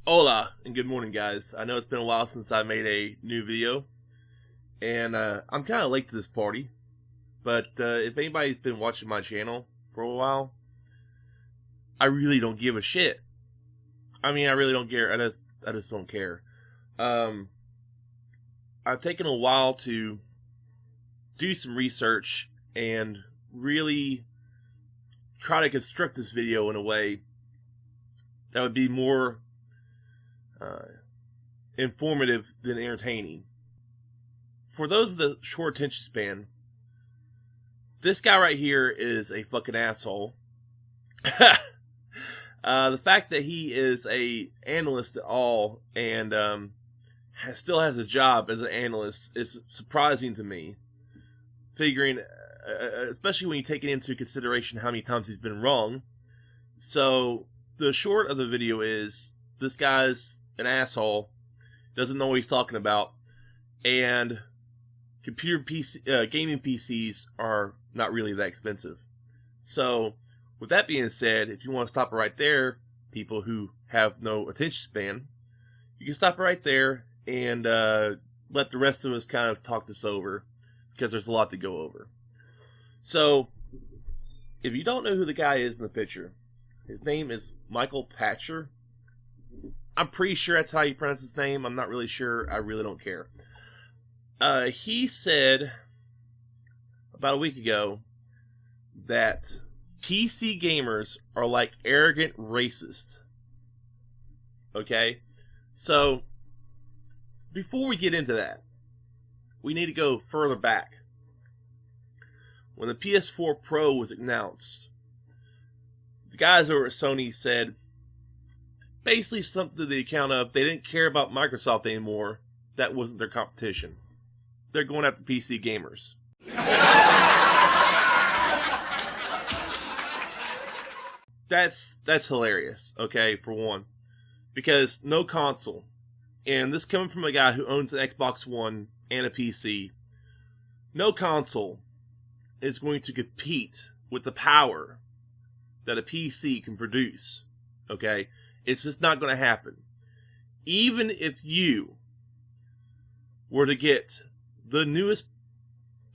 Hola, and good morning, guys. I know it's been a while since I made a new video, and I'm kind of late to this party, but if anybody's been watching my channel for a while, I really don't give a shit. I mean, I really don't care. I just don't care. I've taken a while to do some research and really try to construct this video in a way that would be more informative than entertaining. For those with a short attention span, this guy right here is a fucking asshole. The fact that he is a analyst at all and still has a job as an analyst is surprising to me. Figuring, especially when you take it into consideration how many times he's been wrong. So the short of the video is this guy's an asshole, doesn't know what he's talking about, and gaming PCs are not really that expensive. So, with that being said, if you want to stop it right there, people who have no attention span, you can stop it right there and let the rest of us kind of talk this over, because there's a lot to go over. So, if you don't know who the guy is in the picture, his name is Michael Patcher. I'm pretty sure that's how you pronounce his name. I'm not really sure. I really don't care. He said about a week ago that PC gamers are like arrogant racists. Okay? So, before we get into that, we need to go further back. When the PS4 Pro was announced, the guys over at Sony said basically something to the account of they didn't care about Microsoft anymore. That wasn't their competition. They're going after PC gamers. That's hilarious, okay, for one. Because no console, and this coming from a guy who owns an Xbox One and a PC, no console is going to compete with the power that a PC can produce, okay? It's just not going to happen. Even if you were to get the newest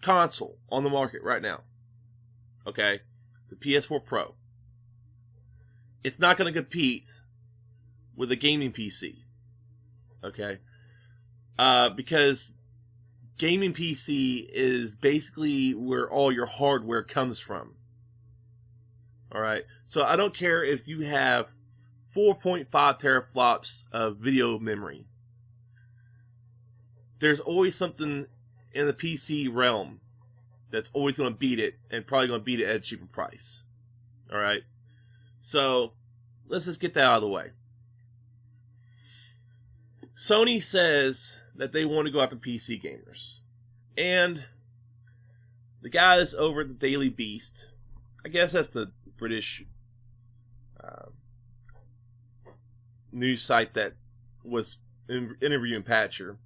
console on the market right now, okay, the PS4 Pro, it's not going to compete with a gaming PC, okay? Because gaming PC is basically where all your hardware comes from. Alright, so I don't care if you have 4.5 teraflops of video memory. There's always something in the PC realm that's always going to beat it, and probably going to beat it at a cheaper price. Alright, so let's just get that out of the way. Sony says that they want to go after PC gamers. And the guys over at the Daily Beast, I guess that's the British news site that was interviewing Patcher.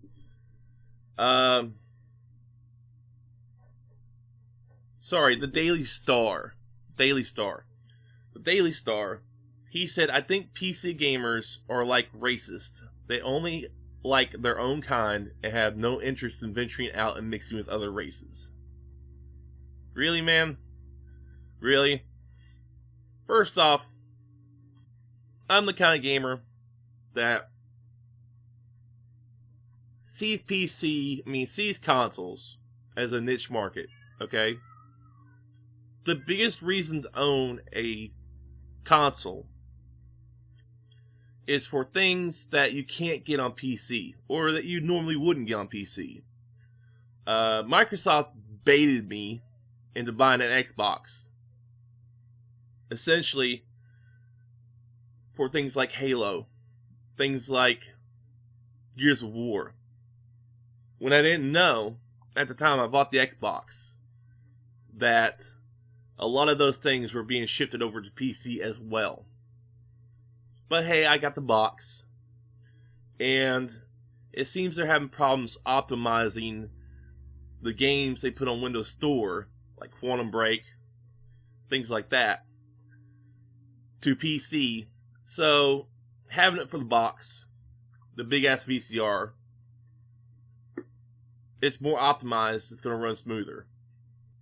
Sorry, the Daily Star. Daily Star. The Daily Star. He said, I think PC gamers are like racist. They only like their own kind and have no interest in venturing out and mixing with other races. Really, man? Really? First off, I'm the kind of gamer that sees consoles as a niche market, okay? The biggest reason to own a console is for things that you can't get on PC, or that you normally wouldn't get on PC. Microsoft baited me into buying an Xbox. Essentially, for things like Halo, things like Gears of War. When I didn't know, at the time I bought the Xbox, that a lot of those things were being shifted over to PC as well. But hey, I got the box. And it seems they're having problems optimizing the games they put on Windows Store, like Quantum Break, things like that, to PC. So having it for the box, the big ass VCR, it's more optimized, it's going to run smoother.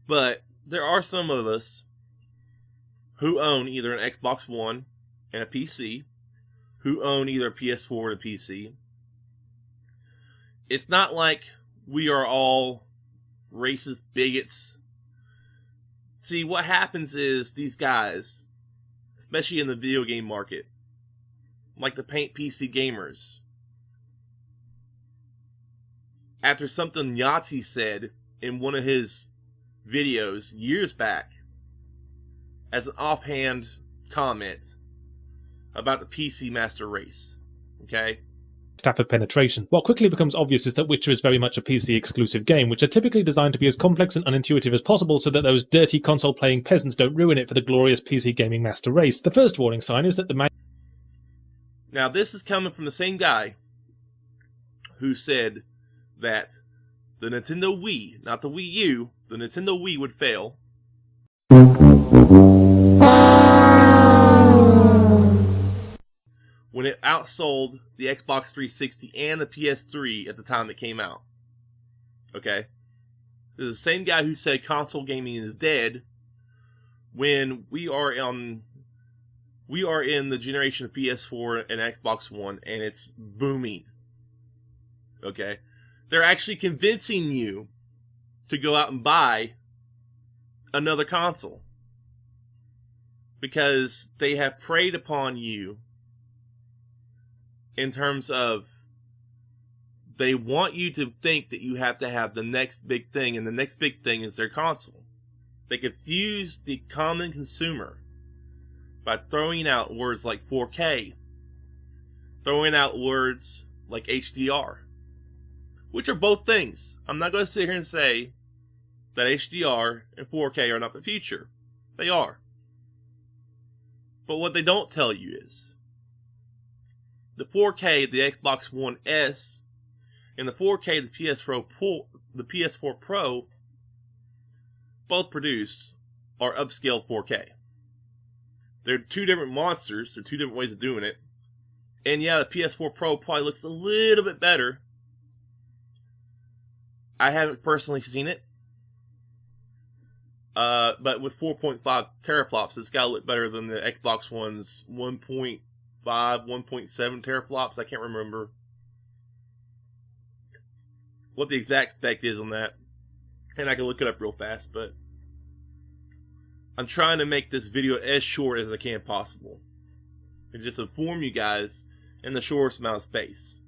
But there are some of us who own either an Xbox One and a PC, who own either a PS4 and a PC. It's not like we are all racist bigots. See, what happens is these guys, especially in the video game market, like the Paint PC gamers, after something Yahtzee said in one of his videos years back, as an offhand comment about the PC Master Race, okay? Stafford penetration. What quickly becomes obvious is that Witcher is very much a PC-exclusive game, which are typically designed to be as complex and unintuitive as possible so that those dirty console-playing peasants don't ruin it for the glorious PC gaming master race. The first warning sign is that the Now, this is coming from the same guy who said that the Nintendo Wii, not the Wii U, the Nintendo Wii would fail. When it outsold the Xbox 360 and the PS3 at the time it came out. Okay? This is the same guy who said console gaming is dead when we are in the generation of PS4 and Xbox One, and it's booming. Okay? They're actually convincing you to go out and buy another console because they have preyed upon you in terms of they want you to think that you have to have the next big thing, and the next big thing is their console. They confuse the common consumer by throwing out words like 4K, throwing out words like HDR, which are both things. I'm not going to sit here and say that HDR and 4K are not the future. They are. But what they don't tell you is the 4K, the Xbox One S, and the 4K, the PS4 Pro, both produce are upscaled 4K. They're two different monsters. They're two different ways of doing it. And yeah, the PS4 Pro probably looks a little bit better. I haven't personally seen it. But with 4.5 teraflops, it's got to look better than the Xbox One's 1.5, 1.7 teraflops. I can't remember what the exact spec is on that. And I can look it up real fast, but I'm trying to make this video as short as I can possible. And just inform you guys in the shortest amount of space.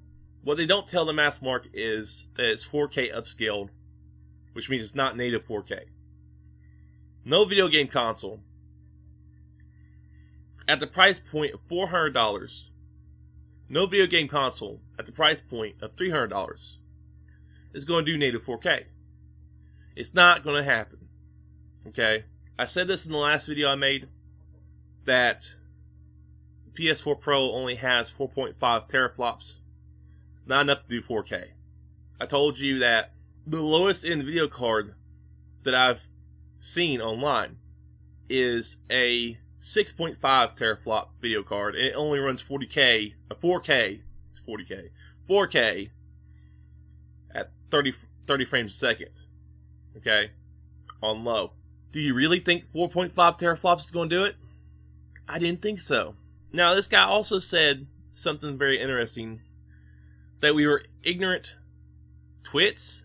What they don't tell the mass market is that it's 4K upscaled, which means it's not native 4K. No video game console at the price point of $400, no video game console at the price point of $300 is going to do native 4K. It's not going to happen. Okay? I said this in the last video I made, that PS4 Pro only has 4.5 teraflops. It's not enough to do 4K. I told you that the lowest end video card that I've seen online is a 6.5 teraflop video card, and it only runs 4K at 30 frames a second. Okay? On low. Do you really think 4.5 teraflops is going to do it? I didn't think so. Now, this guy also said something very interesting, that we were ignorant twits.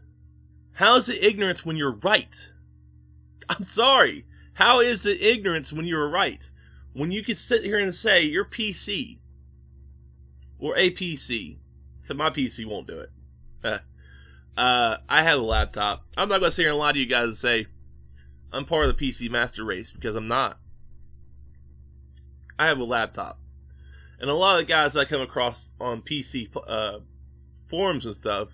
How is it ignorance when you're right? I'm sorry. How is it ignorance when you're right? When you can sit here and say your PC or a PC, because my PC won't do it. I have a laptop. I'm not going to sit here and lie to you guys and say I'm part of the PC master race, because I'm not. I have a laptop. And a lot of the guys I come across on PC forums and stuff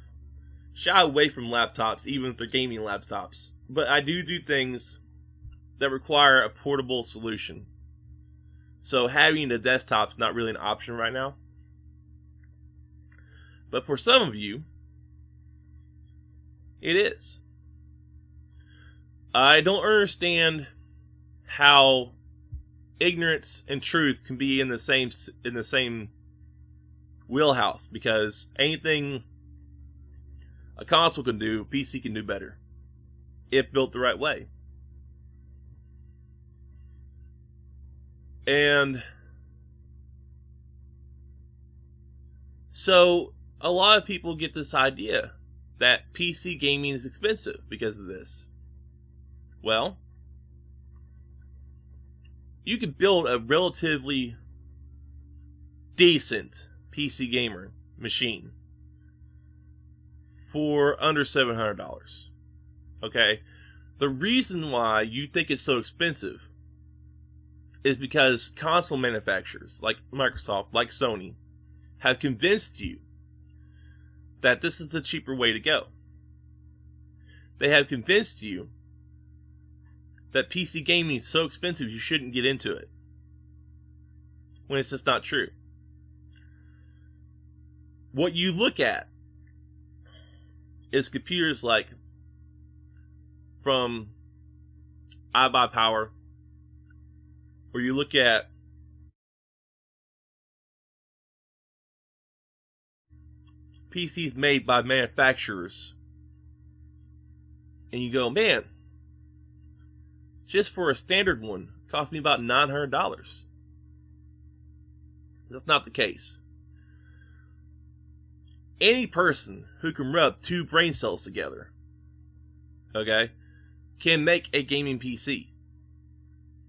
shy away from laptops, even if they're gaming laptops. But I do things that require a portable solution. So having a desktop's not really an option right now. But for some of you, it is. I don't understand how ignorance and truth can be in the same wheelhouse, because anything a console can do, PC can do better if built the right way. And so a lot of people get this idea that PC gaming is expensive because of this. Well, you could build a relatively decent PC gamer machine for under $700. Okay? The reason why you think it's so expensive is because console manufacturers like Microsoft, like Sony, have convinced you that this is the cheaper way to go. They have convinced you that PC gaming is so expensive you shouldn't get into it, when it's just not true. What you look at is computers like from iBuyPower, where you look at PCs made by manufacturers, and you go, man, just for a standard one, it cost me about $900. That's not the case. Any person who can rub two brain cells together, okay, can make a gaming PC,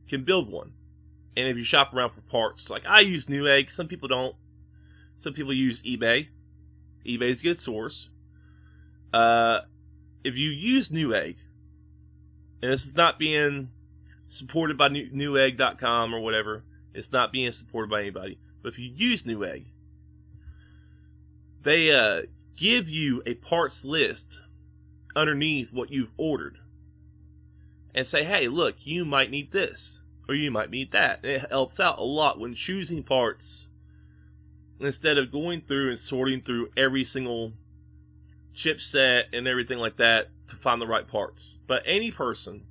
can build one. And if you shop around for parts, like I use Newegg, some people don't. Some people use eBay. eBay's a good source. If you use Newegg, and this is not being supported by Newegg.com or whatever, it's not being supported by anybody, but if you use Newegg, they give you a parts list underneath what you've ordered and say, hey, look, you might need this or you might need that. And it helps out a lot when choosing parts, instead of going through and sorting through every single chipset and everything like that to find the right parts. But any person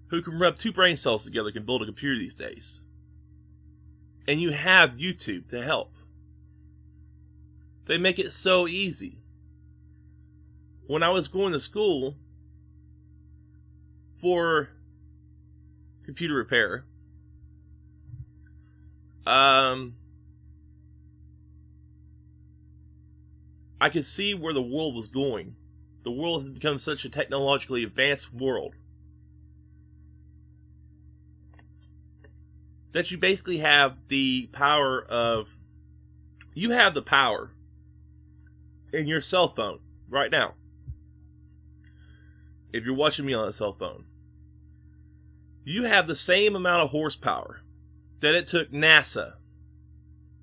who can rub two brain cells together can build a computer these days. And you have YouTube to help. They make it so easy. When I was going to school for computer repair, I could see where the world was going. The world has become such a technologically advanced world that you basically have the power of, you have the power in your cell phone right now. If you're watching me on a cell phone, you have the same amount of horsepower that it took NASA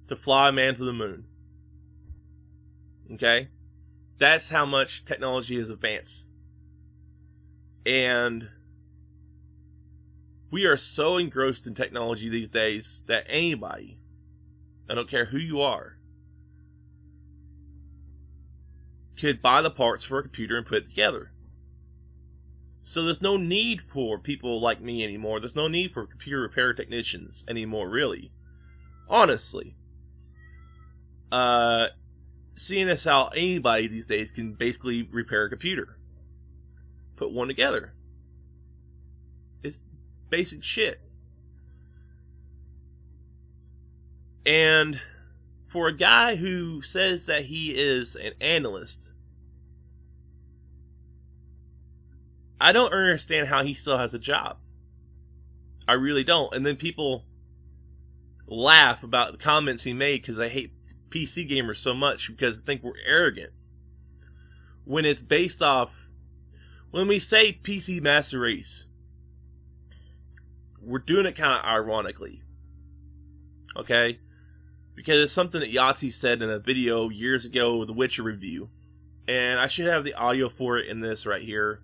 to fly a man to the moon. Okay? That's how much technology has advanced. And we are so engrossed in technology these days that anybody, I don't care who you are, could buy the parts for a computer and put it together. So there's no need for people like me anymore. There's no need for computer repair technicians anymore, really. Honestly. Seeing as how anybody these days can basically repair a computer. Put one together. It's basic shit. And for a guy who says that he is an analyst, I don't understand how he still has a job. I really don't. And then people laugh about the comments he made because they hate PC gamers so much because they think we're arrogant. When it's based off, when we say PC Master Race, we're doing it kind of ironically. Okay? Because it's something that Yahtzee said in a video years ago, the Witcher review. And I should have the audio for it in this right here.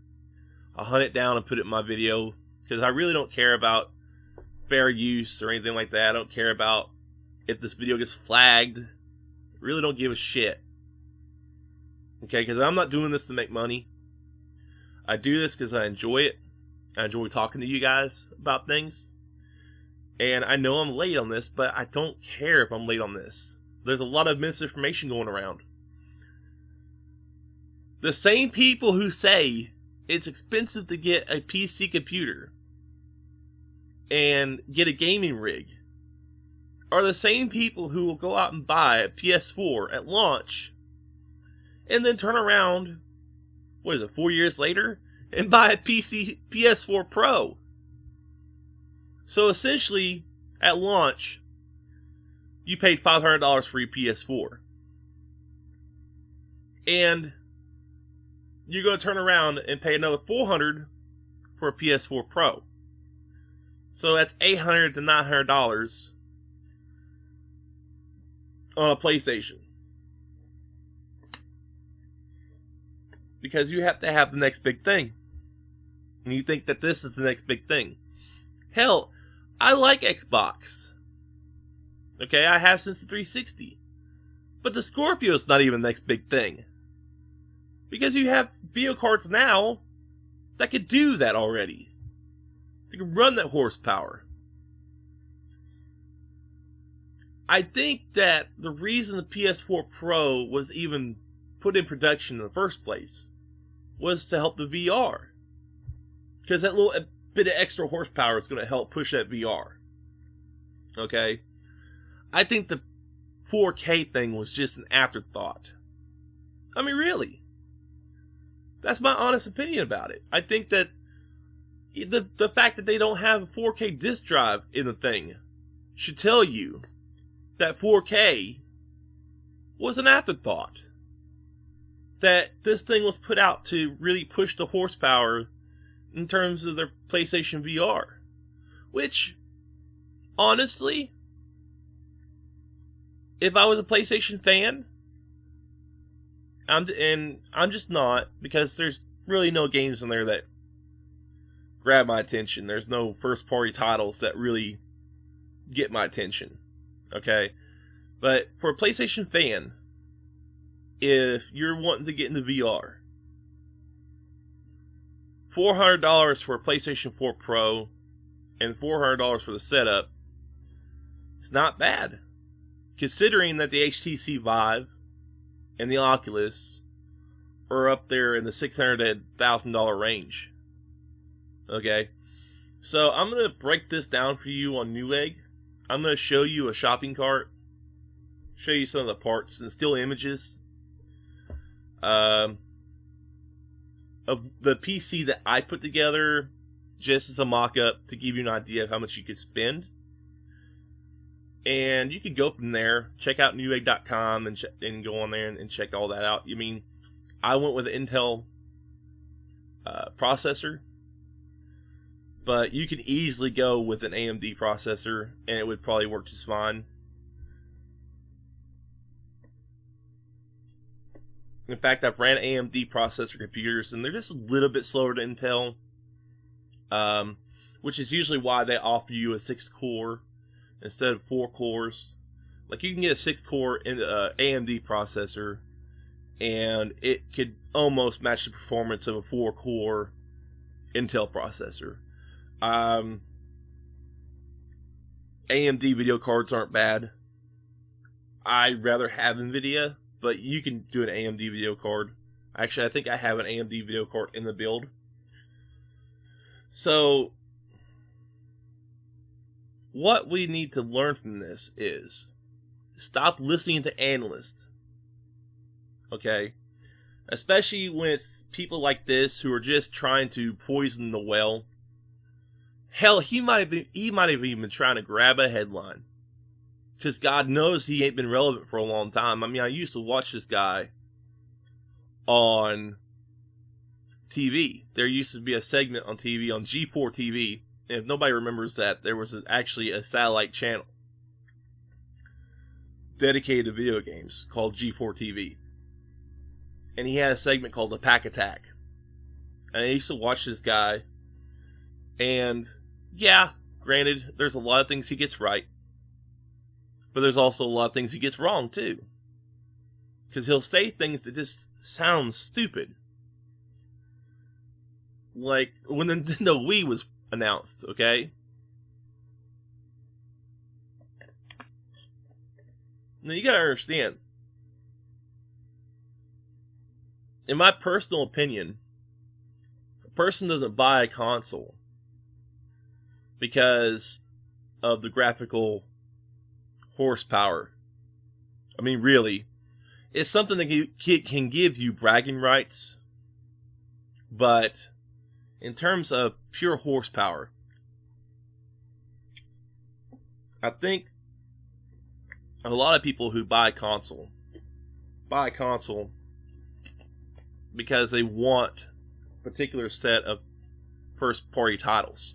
I'll hunt it down and put it in my video, because I really don't care about fair use or anything like that. I don't care about if this video gets flagged. I really don't give a shit. Okay, because I'm not doing this to make money. I do this because I enjoy it. I enjoy talking to you guys about things. And I know I'm late on this, but I don't care if I'm late on this. There's a lot of misinformation going around. The same people who say it's expensive to get a PC computer and get a gaming rig are the same people who will go out and buy a PS4 at launch and then turn around, 4 years later, and buy a PS4 Pro. So essentially, at launch, you paid $500 for your PS4. And you're going to turn around and pay another $400 for a PS4 Pro. So that's $800 to $900 on a PlayStation. Because you have to have the next big thing. And you think that this is the next big thing. Hell, I like Xbox. Okay, I have since the 360. But the Scorpio's not even the next big thing. Because you have video cards now that could do that already. They can run that horsepower. I think that the reason the PS4 Pro was even put in production in the first place was to help the VR. Because that little bit of extra horsepower is going to help push that VR. Okay? I think the 4K thing was just an afterthought. I mean, really. That's my honest opinion about it. I think that the fact that they don't have a 4K disc drive in the thing should tell you that 4K was an afterthought. That this thing was put out to really push the horsepower in terms of their PlayStation VR. Which, honestly, if I was a PlayStation fan, I'm just not, because there's really no games in there that grab my attention. There's no first-party titles that really get my attention. Okay? But for a PlayStation fan, if you're wanting to get into VR, $400 for a PlayStation 4 Pro and $400 for the setup, it's not bad. Considering that the HTC Vive and the Oculus are up there in the $600 to $1,000 range. Okay? So I'm going to break this down for you on Newegg. I'm going to show you a shopping cart, show you some of the parts and still images of the PC that I put together just as a mock-up to give you an idea of how much you could spend. And you can go from there, check out Newegg.com and go on there and check all that out. I mean, I went with an Intel processor, but you can easily go with an AMD processor and it would probably work just fine. In fact, I've ran AMD processor computers and they're just a little bit slower than Intel, which is usually why they offer you a 6-core instead of 4 cores. Like, you can get a 6-core AMD processor and it could almost match the performance of a 4-core Intel processor. AMD video cards aren't bad. I'd rather have NVIDIA, but you can do an AMD video card. Actually, I think I have an AMD video card in the build. So, what we need to learn from this is stop listening to analysts. Okay? Especially when it's people like this who are just trying to poison the well. Hell, he might have even been trying to grab a headline. Because God knows he ain't been relevant for a long time. I mean, I used to watch this guy on TV. There used to be a segment on TV, on G4 TV. And if nobody remembers that, there was actually a satellite channel dedicated to video games called G4 TV. And he had a segment called The Pack Attack. And I used to watch this guy. And, yeah, granted, there's a lot of things he gets right. But there's also a lot of things he gets wrong, too. Because he'll say things that just sound stupid. Like, when the Nintendo Wii was announced, okay? Now you gotta understand, in my personal opinion, a person doesn't buy a console because of the graphical horsepower. I mean, really, it's something that can give you bragging rights, but in terms of pure horsepower, I think a lot of people who buy a console because they want a particular set of first party titles.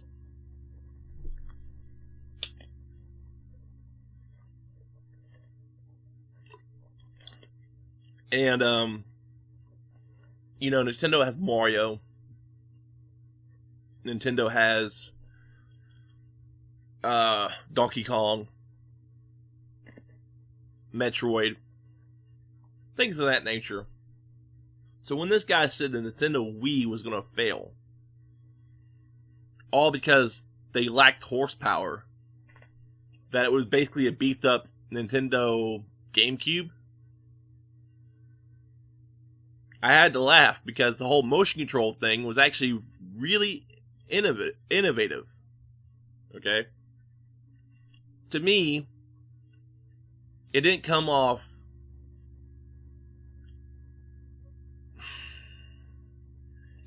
And Nintendo has Mario. Nintendo has Donkey Kong, Metroid, things of that nature. So when this guy said the Nintendo Wii was going to fail, all because they lacked horsepower, that it was basically a beefed up Nintendo GameCube, I had to laugh because the whole motion control thing was actually really innovative. Okay? To me, it didn't come off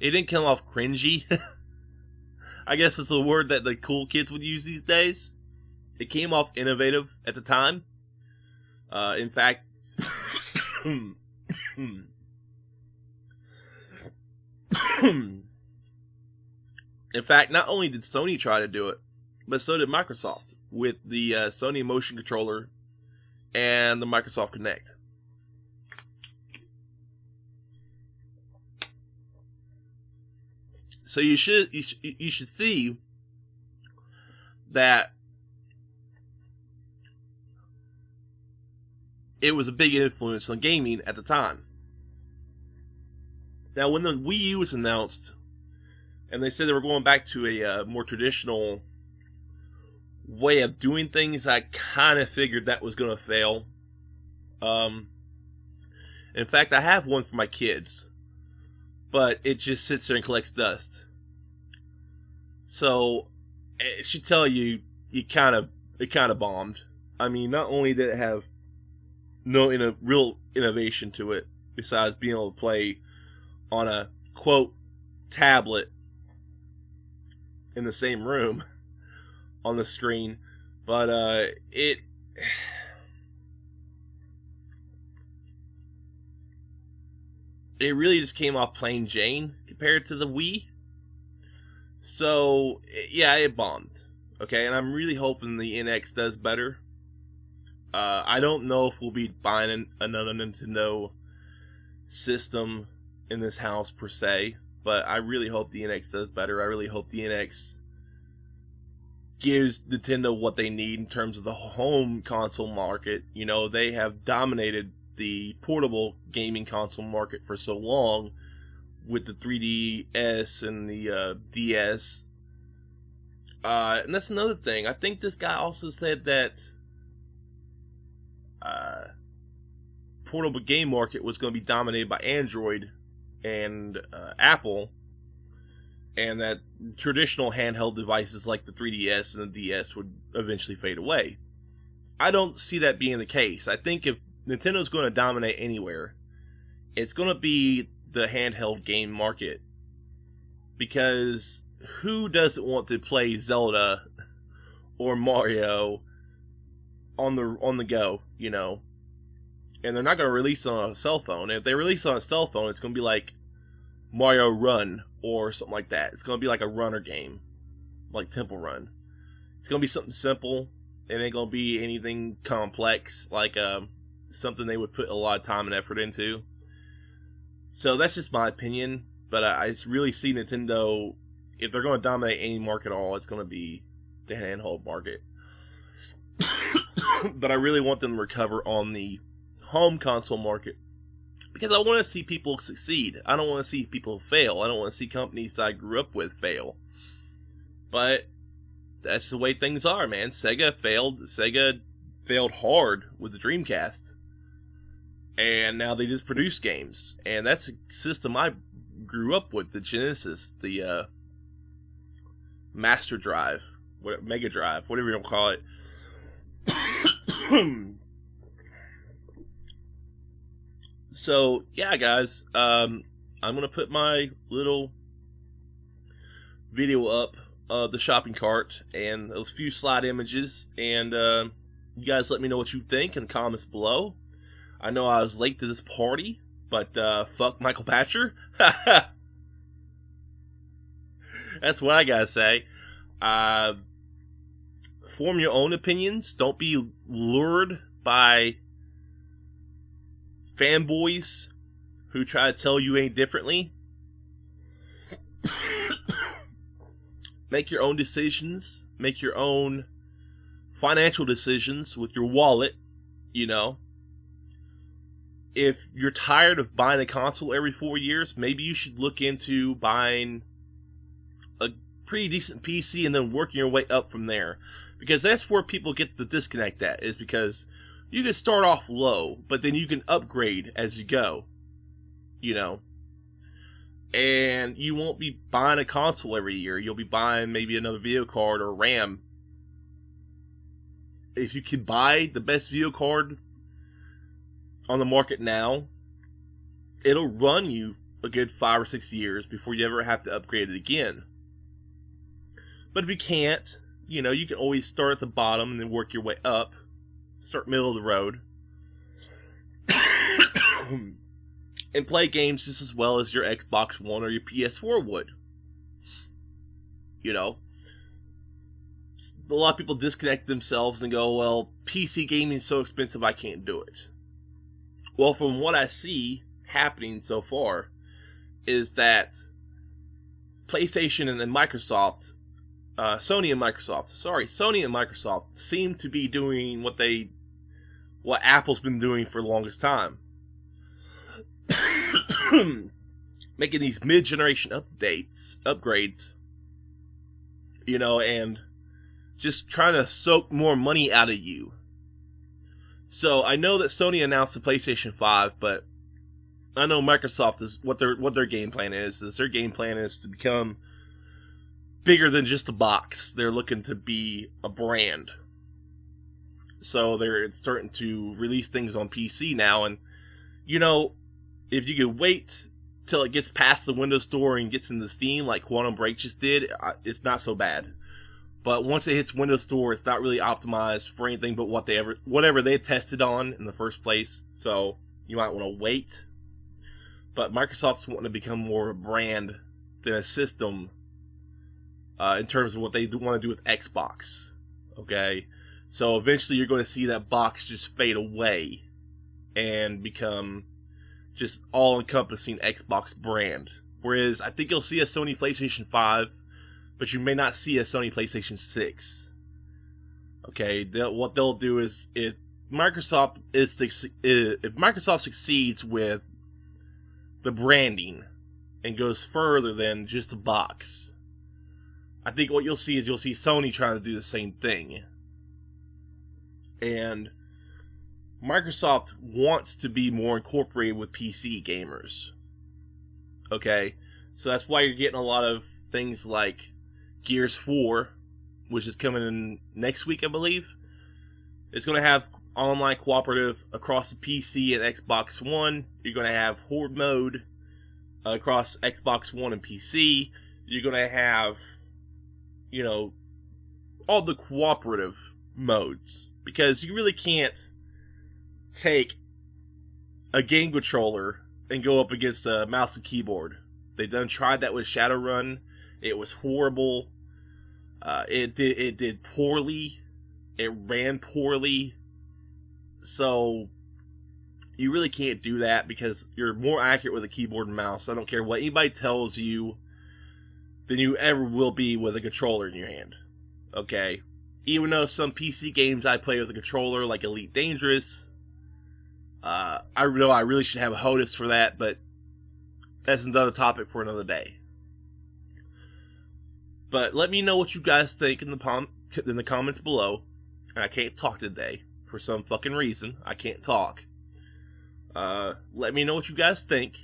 cringy. I guess it's the word that the cool kids would use these days. It came off innovative at the time. In fact, not only did Sony try to do it, but so did Microsoft with the Sony motion controller and the Microsoft Kinect. So you should see that it was a big influence on gaming at the time. Now, when the Wii U was announced, and they said they were going back to a more traditional way of doing things, I kind of figured that was going to fail. In fact, I have one for my kids, but it just sits there and collects dust. So it should tell you, it kind of bombed. I mean, not only did it have no real innovation to it, besides being able to play on a quote tablet in the same room on the screen, but it really just came off plain Jane compared to the Wii. So yeah, it bombed. Okay, and I'm really hoping the NX does better. I don't know if we'll be buying another Nintendo system in this house per se, but I really hope the NX does better. I really hope the NX gives Nintendo what they need in terms of the home console market. You know, they have dominated the portable gaming console market for so long with the 3DS and the DS. And that's another thing. I think this guy also said that portable game market was going to be dominated by Android and Apple, and that traditional handheld devices like the 3DS and the DS would eventually fade away. I don't see that being the case. I think if Nintendo's going to dominate anywhere, it's going to be the handheld game market, because who doesn't want to play Zelda or Mario on the go, you know? And they're not going to release it on a cell phone. If they release it on a cell phone, it's going to be like Mario Run or something like that. It's going to be like a runner game, like Temple Run. It's going to be something simple. It ain't going to be anything complex, like something they would put a lot of time and effort into. So that's just my opinion. But I really see Nintendo, if they're going to dominate any market at all, it's going to be the handheld market. But I really want them to recover on the home console market, because I want to see people succeed. I don't want to see people fail. I don't want to see companies that I grew up with fail. But that's the way things are, man. Sega failed. Sega failed hard with the Dreamcast. And now they just produce games. And that's a system I grew up with, the Genesis, the Master Drive, Mega Drive, whatever you want to call it. So, yeah, guys, I'm going to put my little video up of the shopping cart and a few slide images, and you guys let me know what you think in the comments below. I know I was late to this party, but fuck Michael Patcher. That's what I gotta say. Form your own opinions. Don't be lured by fanboys who try to tell you any differently. Make your own decisions. Make your own financial decisions with your wallet, you know. If you're tired of buying a console every 4 years, maybe you should look into buying a pretty decent PC and then working your way up from there. Because that's where people get the disconnect at, is because you can start off low, but then you can upgrade as you go, you know. And you won't be buying a console every year. You'll be buying maybe another video card or RAM. If you can buy the best video card on the market now, it'll run you a good 5 or 6 years before you ever have to upgrade it again. But if you can't, you know, you can always start at the bottom and then work your way up. Start middle of the road. And play games just as well as your Xbox One or your PS4 would. You know? A lot of people disconnect themselves and go, well, PC gaming is so expensive I can't do it. Well, from what I see happening so far, is that PlayStation and then Microsoft, Sony and Microsoft seem to be doing what Apple's been doing for the longest time. Making these mid-generation upgrades, you know, and just trying to soak more money out of you. So I know that Sony announced the PlayStation 5, but I know Microsoft is what their game plan is. Their game plan is to become bigger than just a box. They're looking to be a brand. So they're starting to release things on PC now, and you know, if you could wait till it gets past the Windows Store and gets into Steam like Quantum Break just did, it's not so bad. But once it hits Windows Store, it's not really optimized for anything but whatever they tested on in the first place. So you might want to wait. But Microsoft's wanting to become more of a brand than a system in terms of what they want to do with Xbox. Okay? So eventually you're going to see that box just fade away and become just all-encompassing Xbox brand. Whereas I think you'll see a Sony PlayStation 5, but you may not see a Sony PlayStation 6. Okay, what they'll do is, if Microsoft succeeds with the branding and goes further than just a box, I think what you'll see is Sony trying to do the same thing. And Microsoft wants to be more incorporated with PC gamers. Okay? So that's why you're getting a lot of things like Gears 4, which is coming in next week, I believe. It's going to have online cooperative across the PC and Xbox One. You're going to have Horde mode across Xbox One and PC. You're going to have, you know, all the cooperative modes. Because you really can't take a game controller and go up against a mouse and keyboard. They done tried that with Shadowrun. It was horrible. It did poorly. It ran poorly. So you really can't do that because you're more accurate with a keyboard and mouse. I don't care what anybody tells you than you ever will be with a controller in your hand. Okay? Even though some PC games I play with a controller, like Elite Dangerous, I know I really should have a HOTAS for that, but that's another topic for another day. But let me know what you guys think in the comments below. And I can't talk today. for some fucking reason. I can't talk. Let me know what you guys think.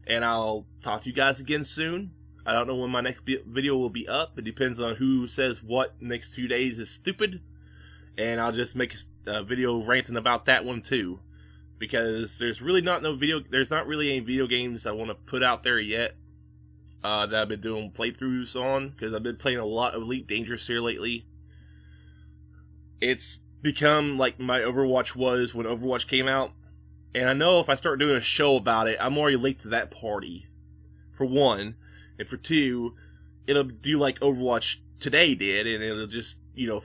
And I'll talk to you guys again soon. I don't know when my next video will be up. It depends on who says what next 2 days is stupid. And I'll just make a video ranting about that one too. Because there's really not really any video games I want to put out there yet. That I've been doing playthroughs on. Because I've been playing a lot of Elite Dangerous here lately. It's become like my Overwatch was when Overwatch came out. And I know if I start doing a show about it, I'm already late to that party. For one. And for two, it'll do like Overwatch today did. And it'll just,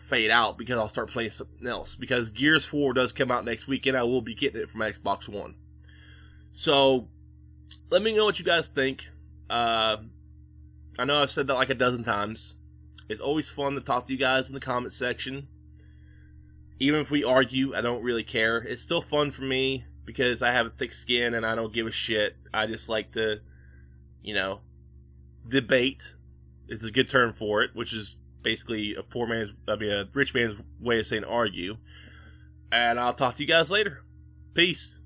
fade out because I'll start playing something else. Because Gears 4 does come out next week and I will be getting it from Xbox One. So, let me know what you guys think. I know I've said that like a dozen times. It's always fun to talk to you guys in the comment section. Even if we argue, I don't really care. It's still fun for me because I have a thick skin and I don't give a shit. I just like to, debate. It's a good term for it, which is basically a rich man's way of saying argue. And I'll talk to you guys later. Peace.